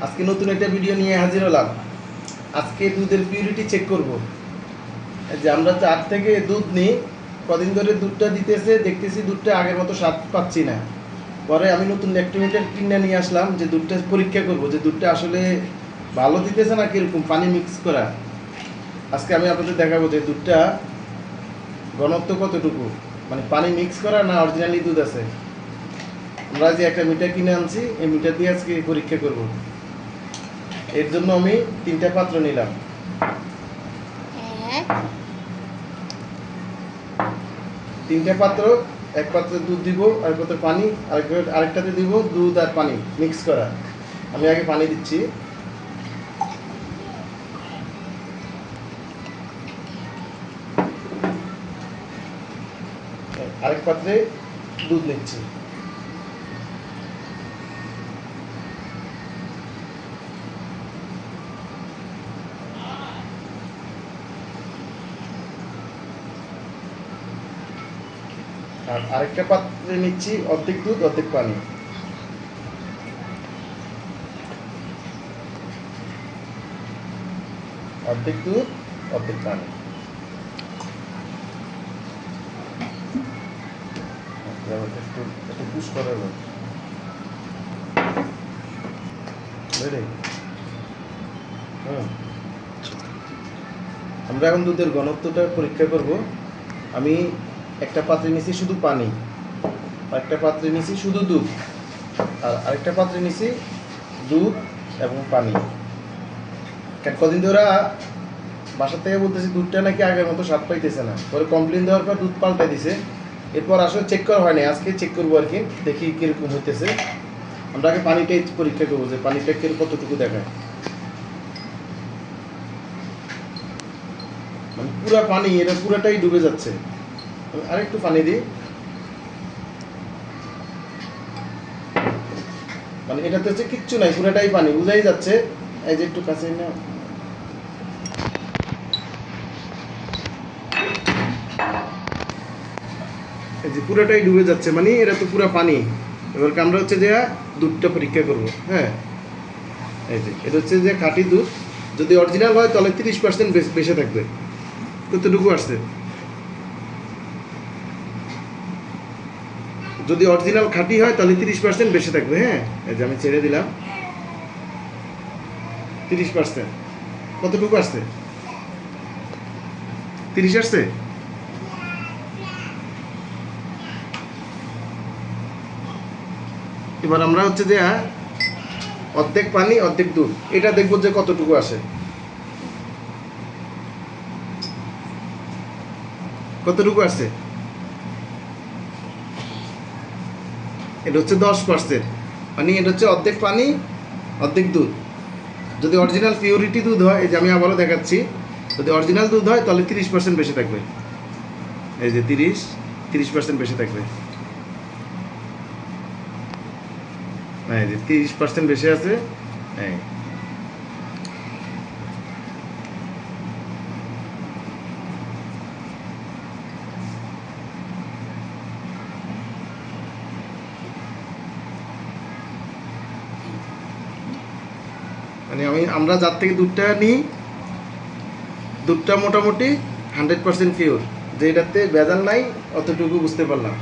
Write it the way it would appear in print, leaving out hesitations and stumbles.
আজকে নতুন একটা ভিডিও নিয়ে হাজির হলাম। আজকে দুধের পিউরিটি চেক করব। যে আমরা 4 থেকে দুধ নিই, কদিন ধরে দুধটা দিতেছে, দেখতেছি দুধটা আগের মতো স্বাদ পাচ্ছি না। পরে আমি নতুন ল্যাক্টোমিটার কিনে নিয়ে আসলাম, যে দুধটা পরীক্ষা করব যে দুধটা আসলে ভালো দিতেছে না কীরকম পানি মিক্স করা। আজকে আমি আপনাদের দেখাবো যে দুধটা ঘনত্ব কতটুকু, মানে পানি মিক্স করা না অরিজিনালি দুধ আছে। আমরা যে একটা মিটার কিনে আনছি, এই মিটার দিয়ে আজকে পরীক্ষা করব। এর জন্য আমি 3টা পাত্র নিলাম। তিনটা পাত্র, এক পাত্রে দুধ দিব, আর পাত্রে পানি, আরেকটাতে দিব দুধ আর পানি মিক্স করা। আমি আগে পানি দিচ্ছি, আরেক পাত্রে দুধ নিচ্ছি। আর আরেকটা পাত্রে নিচ্ছি অর্ধেক দুধ অর্ধেক পানি। অর্ধেক দুধ অর্ধেক পানি। একটু পুশ করে আমরা এখন দুধের ঘনত্বটা পরীক্ষা করব। আমি একটা পাত্রে নিছি শুধু পানি, আরেকটা পাত্রে নিছি শুধু দুধ, আর আরেকটা পাত্রে নিছি দুধ এবং পানি। কদিন ধরে বাসা থেকে বলতেছি দুধটা নাকি আগের মতো স্বাদ পাইতেছে না, পরে কমপ্লেন দেওয়ার পর দুধ পাল্টাই দিছে। এরপর আসলে চেক করা হয়নি, আজকে চেক করবো আর কি, দেখি কীরকম হইতেছে। আমরা আগে পানিটাই পরীক্ষা করবো যে পানিটা কতটুকু দেখায়। মানে পুরা পানি, এটা পুরাটাই ডুবে যাচ্ছে। আরেকটু পানি দিই, মানে এটাতে হচ্ছে কিচ্ছু নাই, পুরাটাই পানি, বুঝাই যাচ্ছে। এই যে একটু কাছে না, এই যে পুরাটাই ডুবে যাচ্ছে, মানে এটা তো পুরা পানি। এবার আমরা হচ্ছে যে দুধটা পরীক্ষা করব। হ্যাঁ, এই যে এটা হচ্ছে যে খাঁটি দুধ। যদি অরিজিনাল হয় তাহলে 30% বেশি থাকবে। কতটুকু আসছে? যদি অরিজিনাল খাঁটি হয় তাহলে 30% বেশি থাকবে। হ্যাঁ, এই যে আমি ছেড়ে দিলাম, 30%। কতটুকু আসছে? 30 আসছে। এবার আমরা হচ্ছে যে অর্ধেক পানি অর্ধেক দুধ, এটা দেখবো যে কতটুকু আসে। কতটুকু আসছে? এটা হচ্ছে 10%, মানে এটা হচ্ছে অর্ধেক পানি অর্ধেক দুধ। যদি অরিজিনাল পিউরিটি দুধ হয়, এই যে আমি আবারও দেখাচ্ছি, যদি অরিজিনাল দুধ হয় তাহলে 30% বেশি থাকবে। এই যে 30% বেশি থাকবে। হ্যাঁ, এই যে 30% বেশি আছে। হ্যাঁ, মানে আমরা যার থেকে দুধটা নিই, দুধটা মোটামুটি 100% পিওর, যে এটাতে ভেজাল নাই, অতটুকু বুঝতে পারলাম।